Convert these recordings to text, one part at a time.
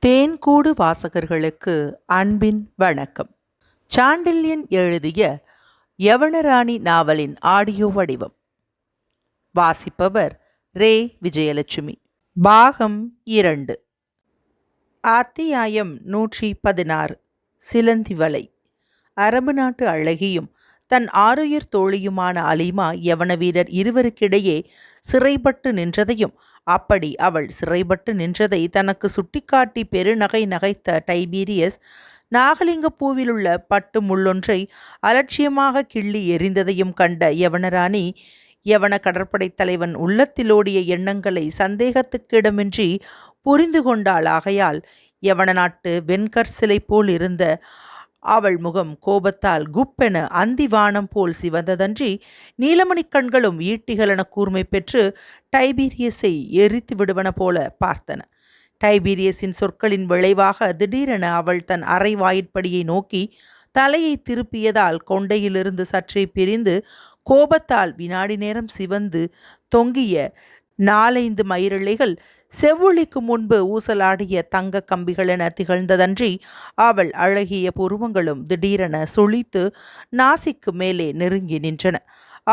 தேன்கூடு வாசகர்களுக்கு அன்பின் வணக்கம். சாண்டில்யன் எழுதிய யவனராணி நாவலின் ஆடியோ வடிவம். வாசிப்பவர் ரே விஜயலட்சுமி. பாகம் 2. அத்தியாயம் 116. சிலந்திவலை. அரபு நாட்டு அழகியும் தன் ஆருயிர் தோழியுமான அலிமா யவன வீரர் இருவருக்கிடையே சிறைப்பட்டு நின்றதையும், அப்படி அவள் சிறைப்பட்டு நின்றதை தனக்கு சுட்டிக்காட்டி பெருநகை நகைத்த டைபீரியஸ் நாகலிங்கப்பூவிலுள்ள பட்டு முள்ளொன்றை அலட்சியமாக கிள்ளி எறிந்ததையும் கண்ட யவனராணி, யவன கடற்படை தலைவன் உள்ளத்திலோடிய எண்ணங்களை சந்தேகத்துக்கிடமின்றி புரிந்து கொண்டாள். ஆகையால் யவன நாட்டு வெண்கற் சிலை போல் இருந்த அவள் முகம் கோபத்தால் குப்பென அந்திவானம் போல் சிவந்ததன்றி, நீலமணிக் கண்களும் ஈட்டிகளென கூர்மை பெற்று டைபீரியஸை எரித்து விடுவன போல பார்த்தன. டைபீரியஸின் சொற்களின் விளைவாக திடீரென அவள் தன் அறை வாயிற்படியை நோக்கி தலையை திருப்பியதால் கொண்டையிலிருந்து சற்றே பிரிந்து கோபத்தால் வினாடி நேரம் சிவந்து தொங்கிய 4-5 மயிரிழைகள் செவ்வொளிக்கு முன்பு ஊசலாடிய தங்க கம்பிகளென திகழ்ந்ததன்றி, அவள் அழகிய புருவங்களும் திடீரென சுழித்து நாசிக்கு மேலே நெருங்கி நின்றன.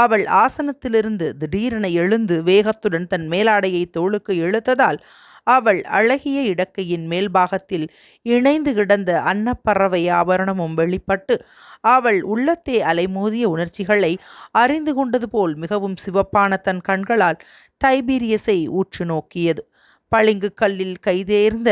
அவள் ஆசனத்திலிருந்து திடீரென எழுந்து வேகத்துடன் தன் மேலாடையை தோளுக்கு இழுத்ததால் அவள் அழகிய இடக்கையின் மேல்பாகத்தில் இணைந்து கிடந்த அன்னப்பறவை ஆபரணமும் வெளிப்பட்டு அவள் உள்ளத்தே அலைமோதிய உணர்ச்சிகளை அறிந்து கொண்டது போல் மிகவும் சிவப்பான தன் கண்களால் டைபீரியஸை ஊற்று நோக்கியது. பளிங்கு கல்லில் கைதேர்ந்த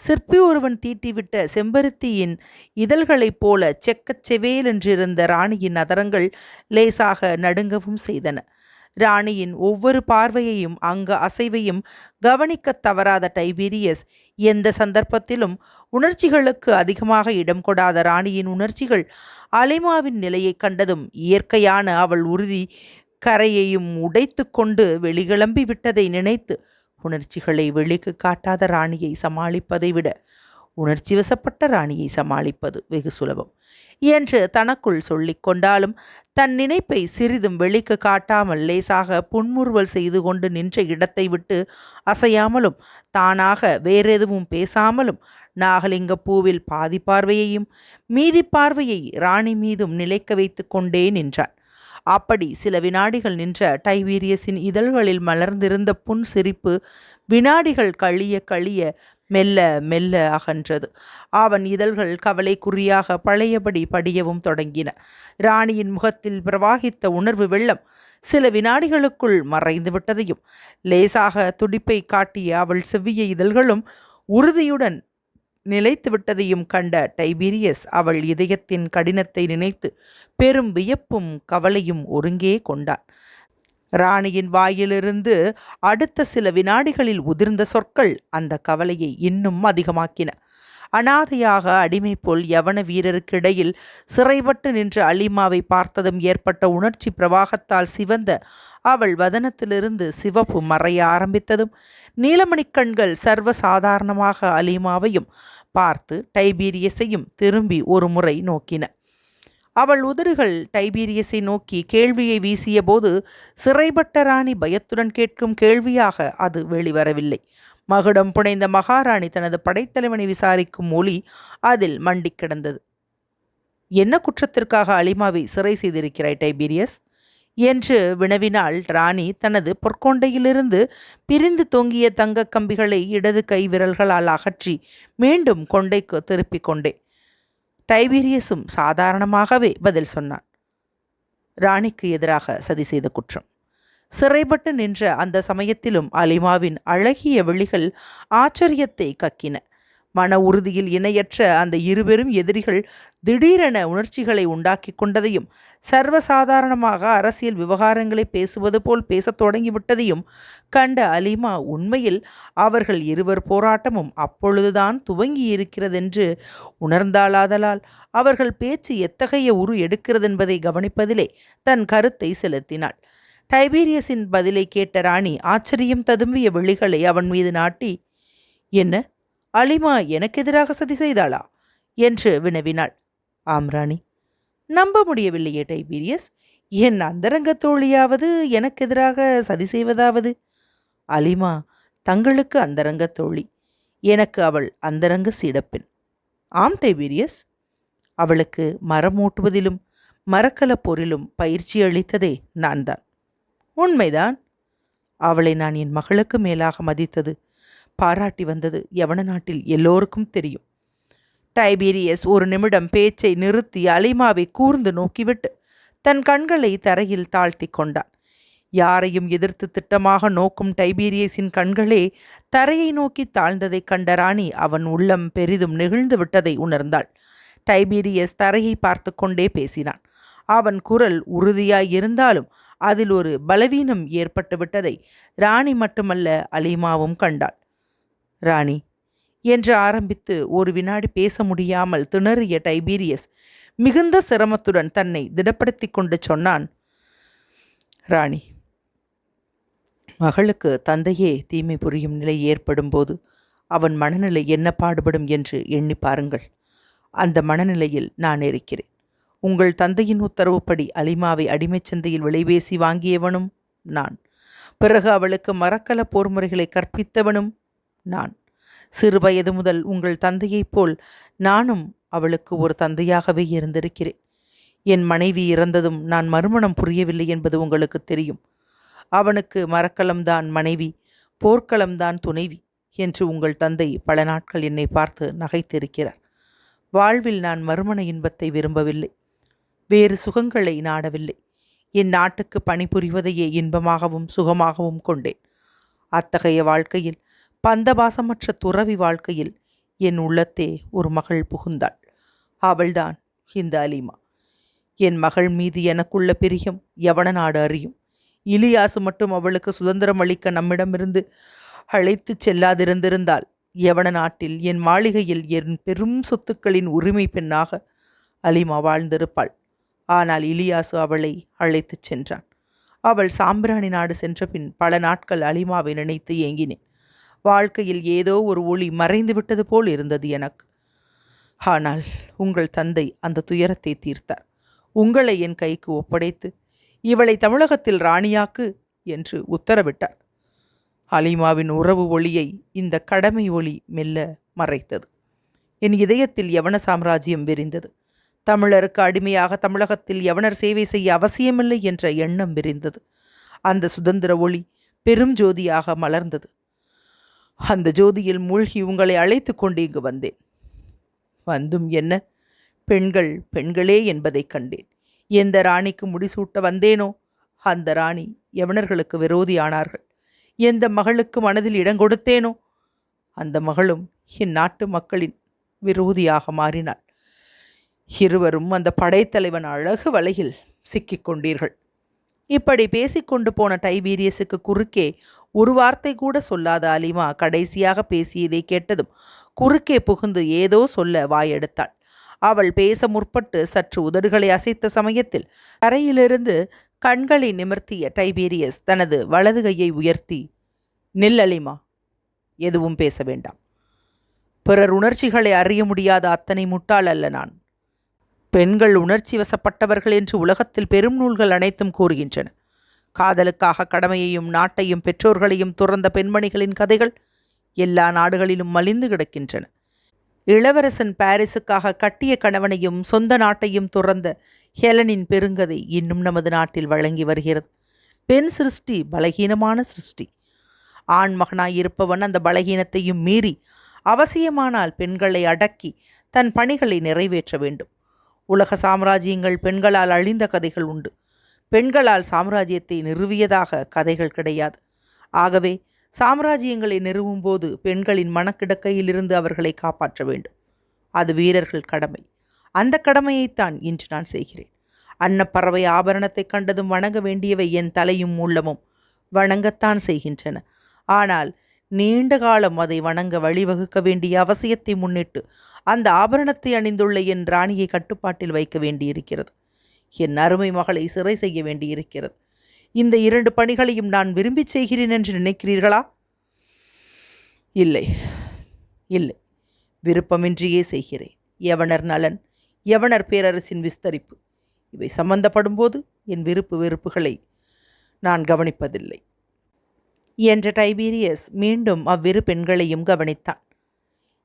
சிற்பி ஒருவன் தீட்டிவிட்ட செம்பருத்தியின் இதழ்களைப் போல செக்கச் செவேலென்றிருந்த ராணியின் அதரங்கள் லேசாக நடுங்கவும் செய்தன. ராணியின் ஒவ்வொரு பார்வையையும் அங்க அசைவையும் கவனிக்கத் தவறாத டைபீரியஸ் எந்த சந்தர்ப்பத்திலும் உணர்ச்சிகளுக்கு அதிகமாக இடம் கொடாத ராணியின் உணர்ச்சிகள் அலிமாவின் நிலையை கண்டதும் இயற்கையான அவள் உறுதி கரையையும் உடைத்து கொண்டு வெளிகிளம்பி விட்டதை நினைத்து, உணர்ச்சிகளை வெளிக்கு காட்டாத ராணியை சமாளிப்பதை விட உணர்ச்சி வசப்பட்ட ராணியை சமாளிப்பது வெகு சுலபம் என்று தனக்குள் சொல்லிக் கொண்டாலும், தன் நினைப்பை சிறிதும் வெளிக்கு காட்டாமல் லேசாக புன்முறுவல் செய்து கொண்டு நின்ற இடத்தை விட்டு அசையாமலும் தானாக வேறெதுவும் பேசாமலும் நாகலிங்கப்பூவில் பாதி பார்வையையும் மீதி பார்வையை ராணி மீதும் நிலைக்க வைத்து கொண்டே நின்றான். அப்படி சில வினாடிகள் நின்ற டைபீரியஸின் இதழ்களில் மலர்ந்திருந்த புன் சிரிப்பு வினாடிகள் கழிய கழிய மெல்ல மெல்ல அகன்றது. அவன் இதழ்கள் கவலைக்குறியாக பழையபடி படியவும் தொடங்கின. ராணியின் முகத்தில் பிரவாகித்த உணர்வு வெள்ளம் சில வினாடிகளுக்குள் மறைந்து விட்டதையும், லேசாக துடிப்பை காட்டிய அவள் செவ்விய இதழ்களும் உறுதியுடன் நிலைத்து விட்டதையும் கண்ட டைபீரியஸ் அவள் இதயத்தின் கடினத்தை நினைத்து பெரும் வியப்பும் கவலையும் ஒருங்கே கொண்டான். ராணியின் வாயிலிருந்து அடுத்த சில வினாடிகளில் உதிர்ந்த சொற்கள் அந்த கவலையை இன்னும் அதிகமாக்கின. அனாதையாக அடிமை போல் யவன வீரருக்கிடையில் சிறைப்பட்டு நின்ற அலிமாவை பார்த்ததும் ஏற்பட்ட உணர்ச்சி பிரவாகத்தால் சிவந்த அவள் வதனத்திலிருந்து சிவப்பு மறைய ஆரம்பித்ததும், நீலமணிக் கண்கள் சர்வசாதாரணமாக அலிமாவையும் பார்த்து டைபீரியஸையும் திரும்பி ஒரு முறை நோக்கின. அவள் உதடுகள் டைபீரியஸை நோக்கி கேள்வியை வீசிய போது சிறைப்பட்ட ராணி பயத்துடன் கேட்கும் கேள்வியாக அது வெளிவரவில்லை. மகுடம் புனைந்த மகாராணி தனது படைத்தலைவனை விசாரிக்கும் ஒளி அதில் மண்டி கிடந்தது. என்ன குற்றத்திற்காக அலிமாவை சிறை செய்திருக்கிறாய் டைபீரியஸ் என்று வினவினாள் ராணி. தனது பொற்கொண்டையிலிருந்து பிரிந்து தொங்கிய தங்க கம்பிகளை இடது கை விரல்களால் அகற்றி மீண்டும் கொண்டைக்கு திருப்பிக் கொண்டே. டைபீரியஸும் சாதாரணமாகவே பதில் சொன்னான். ராணிக்கு எதிராக சதி செய்த குற்றம். சிறைப்பட்டு நின்ற அந்த சமயத்திலும் அலிமாவின் அழகிய விழிகள் ஆச்சரியத்தை கக்கின. மன உறுதியில் இணையற்ற அந்த இருவரும் எதிரிகள் திடீரென உணர்ச்சிகளை உண்டாக்கி கொண்டதையும், சர்வசாதாரணமாக அரசியல் விவகாரங்களை பேசுவது போல் பேசத் தொடங்கிவிட்டதையும் கண்ட அலிமா உண்மையில் அவர்கள் இருவர் போராட்டமும் அப்பொழுதுதான் துவங்கியிருக்கிறதென்று உணர்ந்தாளாதலால் அவர்கள் பேச்சு எத்தகைய உரு எடுக்கிறதென்பதை கவனிப்பதிலே தன் கருத்தை செலுத்தினாள். டைபீரியஸின் பதிலை கேட்ட ராணி ஆச்சரியம் ததும்பிய விழிகளை அவன் மீது நாட்டி, என்ன, அலிமா எனக்கு எதிராக சதி செய்தாளா என்று வினவினாள். ஆம் ராணி. நம்ப முடியவில்லையே டைபீரியஸ். என் அந்தரங்க தோழியாவது எனக்கு எதிராக சதி செய்வதாவது? அலிமா தங்களுக்கு அந்தரங்க தோழி. எனக்கு அவள் அந்தரங்க சீடப்பெண். ஆம் டைபீரியஸ், அவளுக்கு மரம் ஓட்டுவதிலும் மரக்கலப் போரிலும் பயிற்சி அளித்ததே நான்தான். உண்மைதான். அவளை நான் என் மகளுக்கு மேலாக மதித்தது, பாராட்டி வந்தது யவன நாட்டில் எல்லோருக்கும் தெரியும். டைபீரியஸ் ஒரு நிமிடம் பேச்சை நிறுத்தி அலிமாவை கூர்ந்து நோக்கிவிட்டு தன் கண்களை தரையில் தாழ்த்தி கொண்டான். யாரையும் எதிர்த்து திட்டமாக நோக்கும் டைபீரியஸின் கண்களே தரையை நோக்கி தாழ்ந்ததைக் கண்ட ராணி அவன் உள்ளம் பெரிதும் நெகிழ்ந்து விட்டதை உணர்ந்தாள். டைபீரியஸ் தரையை பார்த்து கொண்டே பேசினான். அவன் குரல் உறுதியாயிருந்தாலும் அதில் ஒரு பலவீனம் ஏற்பட்டு விட்டதை ராணி மட்டுமல்ல அலிமாவும் கண்டாள். ராணி என்று ஆரம்பித்து ஒரு வினாடி பேச முடியாமல் திணறிய டைபீரியஸ் மிகுந்த சிரமத்துடன் தன்னை திடப்படுத்தி கொண்டு சொன்னான். ராணி, மகளுக்கு தந்தையே தீமை புரியும் நிலை ஏற்படும் போது அவன் மனநிலை என்ன பாடுபடும் என்று எண்ணி பாருங்கள். அந்த மனநிலையில் நான் இருக்கிறேன். உங்கள் தந்தையின் உத்தரவுப்படி அலிமாவை அடிமைச் சந்தையில் விலைபேசி வாங்கியவனும் நான். பிறகு அவளுக்கு மரக்கல போர் முறைகளை கற்பித்தவனும் நான். சிறு வயது முதல் உங்கள் தந்தையைப் போல் நானும் அவளுக்கு ஒரு தந்தையாகவே இருந்திருக்கிறேன். என் மனைவி இறந்ததும் நான் மறுமணம் புரியவில்லை என்பது உங்களுக்கு தெரியும். அவனுக்கு மரக்கலம்தான் மனைவி, போர்க்களம்தான் துணைவி என்று உங்கள் தந்தை பல நாட்கள் என்னை பார்த்து நகைத்திருக்கிறார். வாழ்வில் நான் மறுமண இன்பத்தை விரும்பவில்லை, வேறு சுகங்களை நாடவில்லை. என் நாட்டுக்கு பணிபுரிவதையே இன்பமாகவும் சுகமாகவும் கொண்டேன். அத்தகைய வாழ்க்கையில், பந்தபாசமற்ற துறவி வாழ்க்கையில் என் உள்ளத்தே ஒரு மகள் புகுந்தாள். அவள்தான் இந்த அலிமா. என் மகள் மீது எனக்குள்ள பிரியம் யவன நாடு அறியும். இலியாசு மட்டும் அவளுக்கு சுதந்திரம் அளிக்க நம்மிடமிருந்து அழைத்து செல்லாதிருந்திருந்தால் யவன நாட்டில் என் மாளிகையில் என் பெரும் சொத்துக்களின் உரிமை பெண்ணாக அலிமா வாழ்ந்திருப்பாள். ஆனால் இலியாசு அவளை அழைத்துச் சென்றான். அவள் சாம்பிராணி நாடு சென்றபின் பல நாட்கள் அலிமாவை நினைத்து ஏங்கினேன். வாழ்க்கையில் ஏதோ ஒரு ஒளி மறைந்து விட்டது போல் இருந்தது எனக்கு. ஆனால் உங்கள் தந்தை அந்த துயரத்தை தீர்த்தார். உங்களை என் கைக்கு ஒப்படைத்து இவளை தமிழகத்தில் ராணியாக்கு என்று உத்தரவிட்டார். அலிமாவின் உறவு ஒளியை இந்த கடமை ஒளி மெல்ல மறைத்தது. என் இதயத்தில் யவன சாம்ராஜ்யம் விரிந்தது. தமிழருக்கு அடிமையாக தமிழகத்தில் யவனர் சேவை செய்ய அவசியமில்லை என்ற எண்ணம் விரிந்தது. அந்த சுதந்திர ஒளி பெரும் ஜோதியாக மலர்ந்தது. அந்த ஜோதியில் மூழ்கி உங்களை அழைத்து கொண்டு இங்கு வந்தேன். வந்தும் என்ன, பெண்கள் பெண்களே என்பதை கண்டேன். எந்த ராணிக்கு முடிசூட்ட வந்தேனோ அந்த ராணி யவனர்களுக்கு விரோதியானார்கள். எந்த மகளுக்கு மனதில் இடம் கொடுத்தேனோ அந்த மகளும் என் நாட்டு மக்களின் விரோதியாக மாறினாள். இருவரும் அந்த படைத்தலைவன் அழகு வலையில் சிக்கிக் கொண்டீர்கள். இப்படி பேசிக்கொண்டு போன டைபீரியஸுக்கு குறுக்கே ஒரு வார்த்தை கூட சொல்லாத அலிமா கடைசியாக பேசியதை கேட்டதும் குறுக்கே புகுந்து ஏதோ சொல்ல வாயெடுத்தாள். அவள் பேச முற்பட்டு சற்று உதடுகளை அசைத்த சமயத்தில் தரையிலிருந்து கண்களை நிமிர்த்திய டைபீரியஸ் தனது வலது கையை உயர்த்தி, நில் அலிமா, எதுவும் பேச வேண்டாம். பிறர் உணர்ச்சிகளை அறிய முடியாத அத்தனை முட்டாள் அல்ல நான். பெண்கள் உணர்ச்சி வசப்பட்டவர்கள் என்று உலகத்தில் பெரும் நூல்கள் அனைத்தும் கூறுகின்றன. காதலுக்காக கடமையையும் நாட்டையும் பெற்றோர்களையும் துறந்த பெண்மணிகளின் கதைகள் எல்லா நாடுகளிலும் மலிந்து கிடக்கின்றன. இளவரசன் பாரிஸுக்காக கட்டிய கணவனையும் சொந்த நாட்டையும் துறந்த ஹெலனின் பெருங்கதை இன்னும் நமது நாட்டில் வழங்கி வருகிறது. பெண் சிருஷ்டி பலகீனமான சிருஷ்டி. ஆண்மகனாயிருப்பவன் அந்த பலகீனத்தையும் மீறி அவசியமானால் பெண்களை அடக்கி தன் பணிகளை நிறைவேற்ற வேண்டும். உலக சாம்ராஜ்யங்கள் பெண்களால் அழிந்த கதைகள் உண்டு. பெண்களால் சாம்ராஜ்யத்தை நிறுவியதாக கதைகள் கிடையாது. ஆகவே சாம்ராஜ்யங்களை நிறுவும் போது பெண்களின் மனக்கிடக்கையிலிருந்து அவர்களை காப்பாற்ற வேண்டும். அது வீரர்கள் கடமை. அந்த கடமையைத்தான் இன்று நான் செய்கிறேன். அன்னப்பறவை ஆபரணத்தை கண்டதும் வணங்க வேண்டியவை என் தலையும் உள்ளமும் வணங்கத்தான் செய்கின்றன. ஆனால் நீண்ட காலம் அதை வணங்க வழிவகுக்க வேண்டிய அவசியத்தை முன்னிட்டு அந்த ஆபரணத்தை அணிந்துள்ள என் ராணியை கட்டுப்பாட்டில் வைக்க வேண்டியிருக்கிறது. என் அருமை மகளை சிறை செய்ய வேண்டியிருக்கிறது. இந்த இரண்டு பணிகளையும் நான் விரும்பி செய்கிறேன் என்று நினைக்கிறீர்களா? இல்லை, இல்லை, விருப்பமின்றியே செய்கிறேன். யவனர் நலன், யவனர் பேரரசின் விஸ்தரிப்பு, இவை சம்பந்தப்படும் போது என் விருப்பு வெறுப்புகளை நான் கவனிப்பதில்லை என்ற டைபீரியஸ் மீண்டும் அவ்விரு பெண்களையும் கவனித்தான்.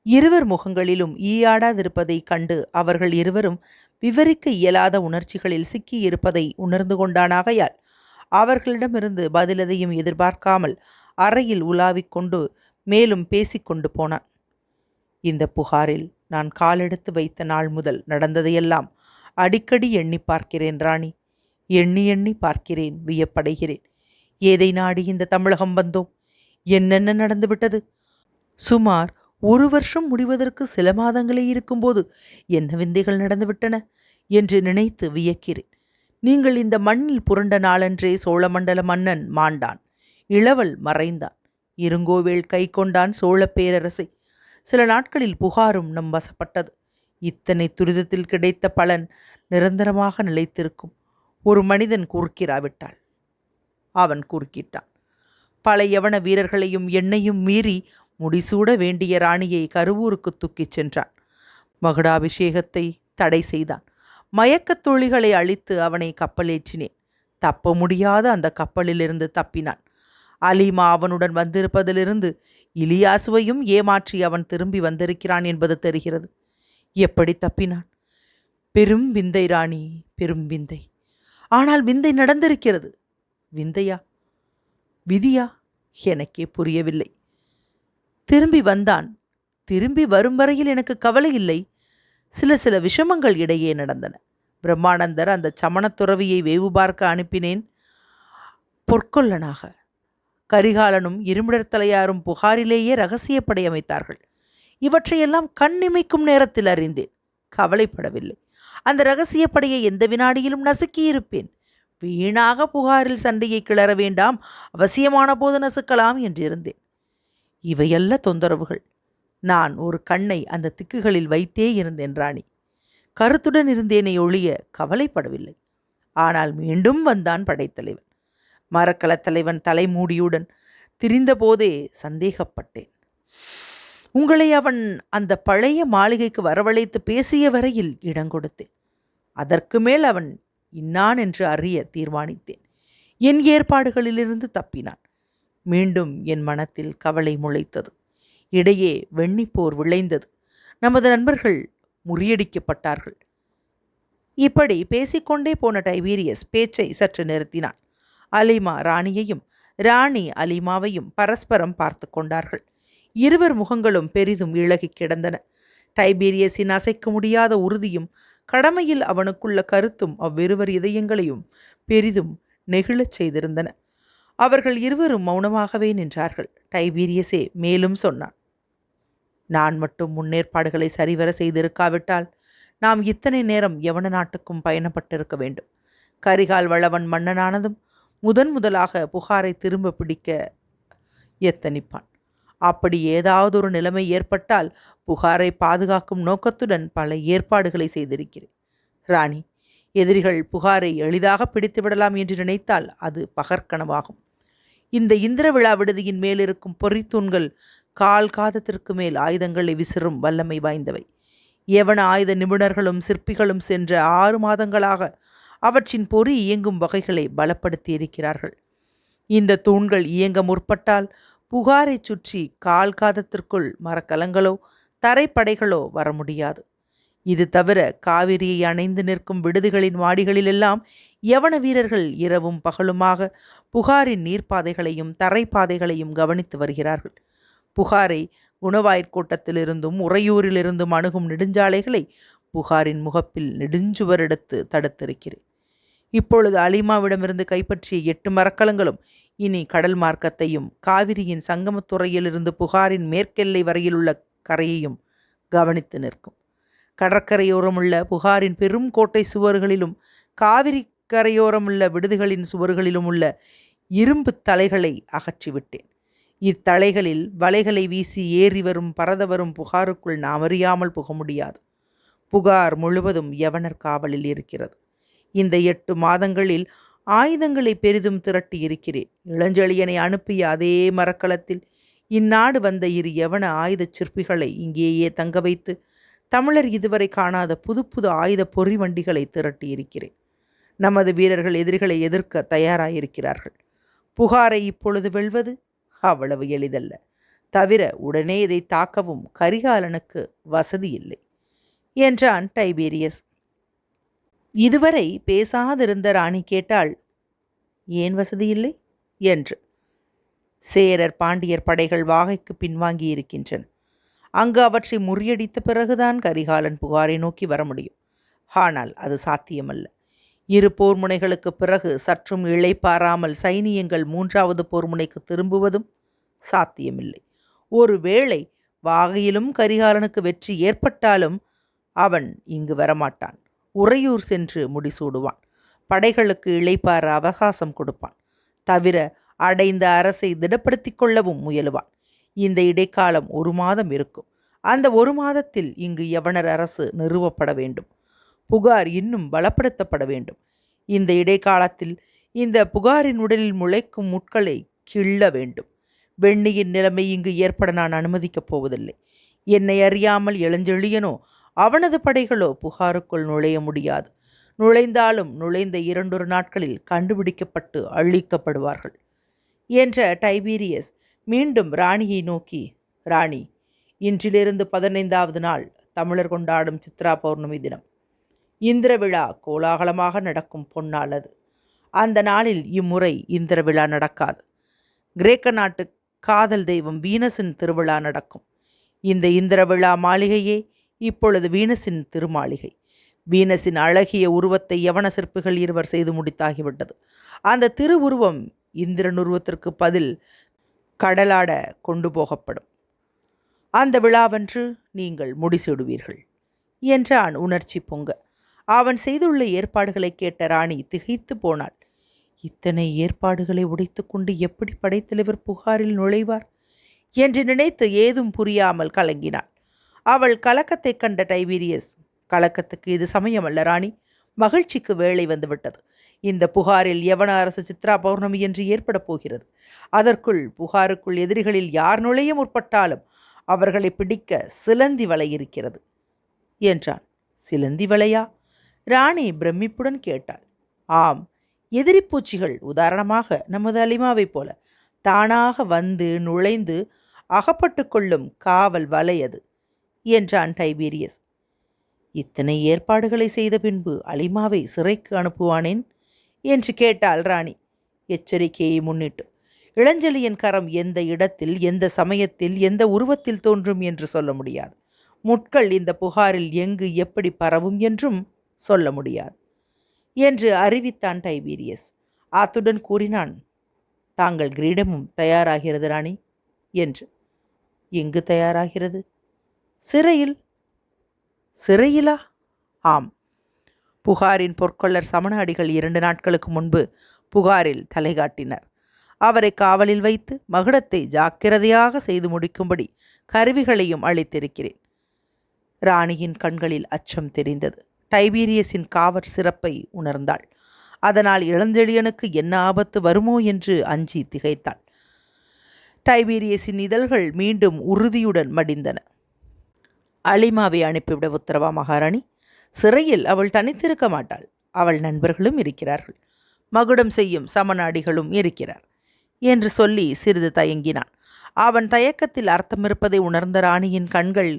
இருவர் முகங்களிலும் ஈயாடாதிருப்பதைக் கண்டு அவர்கள் இருவரும் விவரிக்க இயலாத உணர்ச்சிகளில் சிக்கியிருப்பதை உணர்ந்து கொண்டானாகையால் அவர்களிடமிருந்து பதிலதையும் எதிர்பார்க்காமல் அறையில் உலாவிக் கொண்டு மேலும் பேசிக்கொண்டு போனான். இந்த புகாரில் நான் காலெடுத்து வைத்த நாள் முதல் நடந்ததையெல்லாம் அடிக்கடி எண்ணி பார்க்கிறேன் ராணி. எண்ணி எண்ணி பார்க்கிறேன், வியப்படைகிறேன். ஏதை நாடி இந்த தமிழகம் வந்தோம்? என்னென்ன நடந்துவிட்டது? சுமார் 1 வருஷம் முடிவதற்கு சில மாதங்களே இருக்கும்போது என்ன விந்தைகள் நடந்துவிட்டன என்று நினைத்து வியக்கிறேன். நீங்கள் இந்த மண்ணில் புரண்ட நாளன்றே சோழமண்டல மன்னன் மாண்டான், இளவல் மறைந்தான், இருங்கோவேள் கை கொண்டான் சோழ பேரரசை. சில நாட்களில் புகாரும் நம் வசப்பட்டது. இத்தனை துரிதத்தில் கிடைத்த பலன் நிரந்தரமாக நிலைத்திருக்கும். ஒரு மனிதன் குறுக்கிராவிட்டாள். அவன் குறுக்கிட்டான். பல யவன வீரர்களையும் என்னையும் மீறி முடிசூட வேண்டிய ராணியை கருவூருக்கு தூக்கிச் சென்றான். மகுடாபிஷேகத்தை தடை செய்தான். மயக்கத் துளிகளை அழித்து அவனை கப்பலேற்றினேன். தப்ப முடியாத அந்த கப்பலிலிருந்து தப்பினான். அலிமா அவனுடன் வந்திருப்பதிலிருந்து இலியாசுவையும் ஏமாற்றி அவன் திரும்பி வந்திருக்கிறான் என்பது தெரிகிறது. எப்படி தப்பினான்? பெரும் விந்தை ராணி, பெரும் விந்தை. ஆனால் விந்தை நடந்திருக்கிறது. விந்தையா, விதியா? எனக்கே புரியவில்லை. திரும்பி வந்தான். திரும்பி வரும் வரையில் எனக்கு கவலை இல்லை. சில விஷமங்கள் இடையே நடந்தன. பிரம்மானந்தர் அந்த சமணத்துறவியை வேவு பார்க்க அனுப்பினேன் பொற்கொல்லனாக. கரிகாலனும் இருமிடத்தலையாரும் புகாரிலேயே இரகசியப்படை அமைத்தார்கள். இவற்றையெல்லாம் கண்ணிமைக்கும் நேரத்தில் அறிந்தேன். கவலைப்படவில்லை. அந்த இரகசியப்படையை எந்த வினாடியிலும் நசுக்கியிருப்பேன். வீணாக புகாரில் சண்டையை கிளற வேண்டாம், அவசியமான போது நசுக்கலாம் என்றிருந்தேன். இவையல்ல தொந்தரவுகள். நான் ஒரு கண்ணை அந்த திக்குகளில் வைத்தே இருந்தேன் ராணி. கருத்துடன் இருந்தேனே ஒழிய கவலைப்படவில்லை. ஆனால் மீண்டும் வந்தான் படைத்தலைவன். மரக்கலத் தலைவன் தலைமூடியுடன் திரிந்தபோதே சந்தேகப்பட்டேன். உங்களை அவன் அந்த பழைய மாளிகைக்கு வரவழைத்து பேசிய வரையில் இடங்கொடுத்தேன். அதற்கு மேல் அவன் இன்னான் என்று அறிய தீர்மானித்தேன். என் ஏற்பாடுகளிலிருந்து தப்பினான். மீண்டும் என் மனத்தில் கவலை முளைத்தது. இடையே வெண்ணிப்போர் விளைந்தது. நமது நண்பர்கள் முறியடிக்கப்பட்டார்கள். இப்படி பேசிக்கொண்டே போன டைபீரியஸ் பேச்சை சற்று நிறுத்தினான். அலிமா ராணியையும் ராணி அலிமாவையும் பரஸ்பரம் பார்த்து கொண்டார்கள். இருவர் முகங்களும் பெரிதும் இழகி கிடந்தன. டைபீரியஸின் அசைக்க முடியாத உறுதியும் கடமையில் அவனுக்குள்ள கருத்தும் அவ்விருவர் இதயங்களையும் பெரிதும் நெகிழச் செய்திருந்தன. அவர்கள் இருவரும் மௌனமாகவே நின்றார்கள். டைபீரியஸே மேலும் சொன்னான். நான் மட்டும் முன்னேற்பாடுகளை சரிவர செய்திருக்காவிட்டால் நாம் இத்தனை நேரம் யவன நாட்டுக்கும் பயணப்பட்டிருக்க வேண்டும். கரிகால் வளவன் மன்னனானதும் முதலாக புகாரை திரும்ப பிடிக்க எத்தனிப்பான். அப்படி ஏதாவது ஒரு நிலைமை ஏற்பட்டால் புகாரை பாதுகாக்கும் நோக்கத்துடன் பல ஏற்பாடுகளை செய்திருக்கிறேன். ராணி, எதிரிகள் புகாரை எளிதாக பிடித்து விடலாம் என்று நினைத்தால் அது பகற்கனவாகும். இந்த இந்திர விழா விடுதியின் மேலிருக்கும் பொறித்தூண்கள் கால் காதத்திற்கு மேல் ஆயுதங்களை விசிறும் வல்லமை வாய்ந்தவை. யவன ஆயுத நிபுணர்களும் சிற்பிகளும் சென்ற 6 மாதங்களாக அவற்றின் பொறி இயங்கும் வகைகளை பலப்படுத்தி இருக்கிறார்கள். இந்த தூண்கள் இயங்க முற்பட்டால் புகாரை சுற்றி கால் காதத்திற்குள் மரக்கலங்களோ தரைப்படைகளோ வர முடியாது. இது தவிர காவிரியை அணைந்து நிற்கும் விடுதிகளின் வாடிகளிலெல்லாம் யவன வீரர்கள் இரவும் பகலுமாக புகாரின் நீர்ப்பாதைகளையும் தரைப்பாதைகளையும் கவனித்து வருகிறார்கள். புகாரை குணவாய்க்கோட்டத்திலிருந்தும் உறையூரிலிருந்தும் அணுகும் நெடுஞ்சாலைகளை புகாரின் முகப்பில் நெடுஞ்சுவரெடுத்து தடுத்திருக்கிறேன். இப்பொழுது அலிமாவிடமிருந்து கைப்பற்றிய 8 மரக்கலங்களும் இனி கடல் மார்க்கத்தையும் காவிரியின் சங்கமத்துறையிலிருந்து புகாரின் மேற்கெல்லை வரையிலுள்ள கரையையும் கவனித்து நிற்கும். கடற்கரையோரமுள்ள புகாரின் பெரும் கோட்டை சுவர்களிலும் காவிரி கரையோரமுள்ள விடுதிகளின் சுவர்களிலும் உள்ள இரும்பு தலைகளை அகற்றிவிட்டேன். இத்தலைகளில் வலைகளை வீசி ஏறி வரும் பரதவரும் புகாருக்குள் நாம் அறியாமல் புக முடியாது. புகார் முழுவதும் யவனர் காவலில் இருக்கிறது. இந்த 8 மாதங்களில் ஆயுதங்களை பெரிதும் திரட்டி இருக்கிறேன். இளஞ்செழியனை அனுப்பிய அதே மரக்கலத்தில் இந்நாடு வந்த 2 யவன ஆயுத சிற்பிகளை இங்கேயே தங்க வைத்து தமிழர் இதுவரை காணாத புது ஆயுத பொறி வண்டிகளை திரட்டி இருக்கிறேன். நமது வீரர்கள் எதிரிகளை எதிர்க்க தயாராயிருக்கிறார்கள். புகாரை இப்பொழுது வெல்வது அவ்வளவு எளிதல்ல. தவிர உடனே இதை தாக்கவும் கரிகாலனுக்கு வசதி இல்லை என்றான் டைபீரியஸ். இதுவரை பேசாதிருந்த ராணி கேட்டாள், ஏன் வசதி இல்லை என்று. சேரர் பாண்டியர் படைகள் வாகைக்கு பின்வாங்கி இருக்கின்றன. அங்கு அவற்றை முறியடித்த பிறகுதான் கரிகாலன் புகாரை நோக்கி வர முடியும். ஆனால் அது சாத்தியமல்ல. இரு போர் முனைகளுக்கு பிறகு சற்றும் இளைப்பாராமல் சைனியங்கள் மூன்றாவது போர் முனைக்கு திரும்புவதும் சாத்தியமில்லை. ஒருவேளை வாகையிலும் கரிகாலனுக்கு வெற்றி ஏற்பட்டாலும் அவன் இங்கு வரமாட்டான். உறையூர் சென்று முடிசூடுவான். படைகளுக்கு இளைப்பாற அவகாசம் கொடுப்பான். தவிர அடைந்த அரசை திடப்படுத்திக் கொள்ளவும் முயலுவான். இந்த இடைக்காலம் 1 மாதம் இருக்கும். அந்த 1 மாதத்தில் இங்கு யவனர் அரசு நிறுவப்பட வேண்டும். புகார் இன்னும் பலப்படுத்தப்பட வேண்டும். இந்த இடைக்காலத்தில் இந்த புகாரின் உடலில் முளைக்கும் முட்களை கிள்ள வேண்டும். வெண்ணியின் நிலைமை இங்கு ஏற்பட நான் அனுமதிக்கப் போவதில்லை. என்னை அறியாமல் இளஞ்செழியனோ அவனது படைகளோ புகாருக்குள் நுழைய முடியாது. நுழைந்தாலும் நுழைந்த 2 நாட்களில் கண்டுபிடிக்கப்பட்டு அழிக்கப்படுவார்கள் என்ற டைபீரியஸ் மீண்டும் ராணியை நோக்கி, ராணி, இன்றிலிருந்து 15வது நாள் தமிழர் கொண்டாடும் சித்ரா பௌர்ணமி தினம். இந்திர விழா கோலாகலமாக நடக்கும் பொன்னாள் அது. அந்த நாளில் இம்முறை இந்திர விழா நடக்காது. கிரேக்க நாட்டு காதல் தெய்வம் வீனஸின் திருவிழா நடக்கும். இந்த இந்திர விழா மாளிகையே இப்பொழுது வீனஸின் திருமாளிகை. வீனஸின் அழகிய உருவத்தை யவன சிற்பிகள் 2 செய்து முடித்தாகிவிட்டது. அந்த திருவுருவம் இந்திரன் உருவத்திற்கு பதில் கடலாட கொண்டு போகப்படும். அந்த விழாவன்று நீங்கள் முடிசூடுவீர்கள் என்றான் உணர்ச்சி பொங்க. அவன் செய்துள்ள ஏற்பாடுகளை கேட்ட ராணி திகைத்து போனாள். இத்தனை ஏற்பாடுகளை உடைத்து கொண்டு எப்படி படைத்தலைவர் புகாரில் நுழைவார் என்று நினைத்து ஏதும் புரியாமல் கலங்கினாள். அவள் கலக்கத்தை கண்ட டைபீரியஸ், கலக்கத்துக்கு இது சமயமல்ல ராணி, மகிழ்ச்சிக்கு வேளை வந்துவிட்டது. இந்த புகாரில் யவன அரசு சித்ரா பௌர்ணமி என்று ஏற்பட போகிறது. அதற்குள் புகாருக்குள் எதிரிகளில் யார் நுழைய முற்பட்டாலும் அவர்களை பிடிக்க சிலந்தி வலை இருக்கிறது என்றான். சிலந்தி வலையா? ராணி பிரமிப்புடன் கேட்டாள். ஆம், எதிரி பூச்சிகள், உதாரணமாக நமது அலிமாவைப் போல தானாக வந்து நுழைந்து அகப்பட்டு கொள்ளும் காவல் வலை அது என்றான் டைபீரியஸ். இத்தனை ஏற்பாடுகளை செய்த பின்பு அலிமாவை சிறைக்கு அனுப்புவானேன் என்று கேட்டாள் ராணி எச்சரிக்கையை முன்னிட்டு. இளஞ்செழியன் கரம் எந்த இடத்தில், எந்த சமயத்தில், எந்த உருவத்தில் தோன்றும் என்று சொல்ல முடியாது. முட்கள் இந்த புகாரில் எங்கு எப்படி பரவும் என்றும் சொல்ல முடியாது என்று அறிவித்தான் டைபீரியஸ். அத்துடன் கூறினான், தாங்கள் கிரீடமும் தயாராகிறது ராணி என்று. எங்கு தயாராகிறது? சிறையில். சிறையிலா? ஆம். புகாரின் பொற்கொள்ளர் சமண அடிகள் 2 நாட்களுக்கு முன்பு புகாரில் தலை காட்டினர். அவரை காவலில் வைத்து மகுடத்தை ஜாக்கிரதையாக செய்து முடிக்கும்படி கருவிகளையும் அளித்திருக்கிறேன். ராணியின் கண்களில் அச்சம் தெரிந்தது. டைபீரியஸின் காவற் சிறப்பை உணர்ந்தாள். அதனால் இளஞ்செழியனுக்கு என்ன ஆபத்து வருமோ என்று அஞ்சி திகைத்தாள். டைபீரியஸின் இதழ்கள் மீண்டும் உறுதியுடன் மடிந்தன. அலிமாவை அனுப்பிவிட உத்தரவா மகாராணி? சிறையில் அவள் தனித்திருக்க மாட்டாள். அவள் நண்பர்களும் இருக்கிறார்கள். மகுடம் செய்யும் சமநாடிகளும் இருக்கிறார் என்று சொல்லி சிறிது தயங்கினான். அவன் தயக்கத்தில் அர்த்தமிருப்பதை உணர்ந்த ராணியின் கண்கள்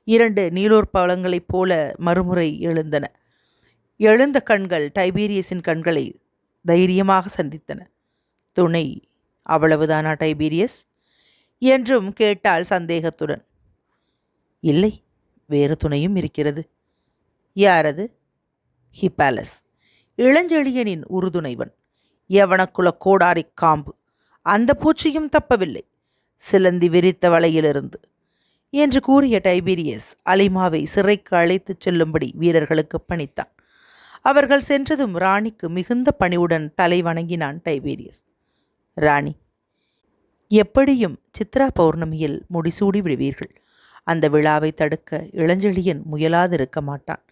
2 நீலோற்பவளங்களைப் போல மறுமுறை எழுந்தன. எழுந்த கண்கள் டைபீரியஸின் கண்களை தைரியமாக சந்தித்தன. துணை அவ்வளவுதானா டைபீரியஸ் என்றும் கேட்டாள் சந்தேகத்துடன். இல்லை, வேறு துணையும் இருக்கிறது. யாரது? ஹிப்பாலஸ், இளஞ்செழியனின் உறுதுணைவன், யவனக்குல கோடாரி காம்பு. அந்த பூச்சியும் தப்பவில்லை சிலந்தி விரித்த வலையிலிருந்து என்று கூறிய டைபீரியஸ் அலிமாவை சிறைக்கு அழைத்துச் செல்லும்படி வீரர்களுக்கு பணித்தான். அவர்கள் சென்றதும் ராணிக்கு மிகுந்த பணிவுடன் தலை வணங்கினான் டைபீரியஸ். ராணி, எப்படியும் சித்ரா பௌர்ணமியில் முடிசூடி விடுவீர்கள். அந்த விழாவை தடுக்க இளஞ்செழியன் முயலாதிருக்க மாட்டான்.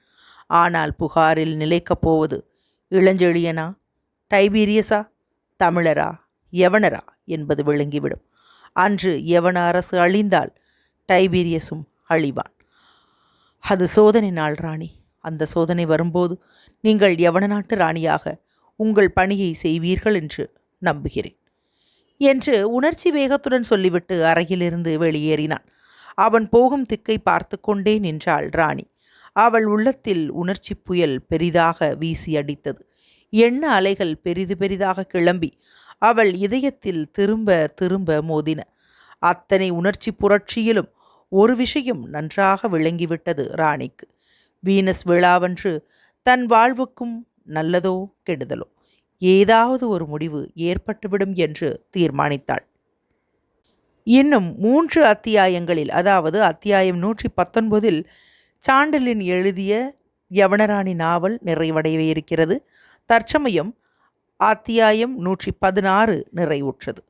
ஆனால் புகாரில் நிலைக்கப் போவது இளஞ்செழியனா, டைபீரியஸா, தமிழரா, யவனரா என்பது விளங்கிவிடும். அன்று யவன அரசு அழிந்தால் டைபீரியஸும் அழிவான். அது சோதனை நாள் ராணி. அந்த சோதனை வரும்போது நீங்கள் யவன நாட்டு ராணியாக உங்கள் பணியை செய்வீர்கள் என்று நம்புகிறேன் என்று உணர்ச்சி வேகத்துடன் சொல்லிவிட்டு அறையிலிருந்து வெளியேறினான். அவன் போகும் திக்கை பார்த்து கொண்டே நின்றாள் ராணி. அவள் உள்ளத்தில் உணர்ச்சி புயல் பெரிதாக வீசி அடித்தது. எண்ண அலைகள் பெரிது பெரிதாக கிளம்பி அவள் இதயத்தில் திரும்ப திரும்ப மோதின. அத்தனை உணர்ச்சி புரட்சியிலும் ஒரு விஷயம் நன்றாக விளங்கிவிட்டது ராணிக்கு. வீனஸ் விழாவன்று தன் வாழ்வுக்கும் நல்லதோ கெடுதலோ ஏதாவது ஒரு முடிவு ஏற்பட்டுவிடும் என்று தீர்மானித்தாள். இன்னும் 3 அத்தியாயங்களில், அதாவது அத்தியாயம் 119 சாண்டலின் எழுதிய யவனராணி நாவல் நிறைவடையவே இருக்கிறது. தற்சமயம் அத்தியாயம் 116 நிறைவுற்றது.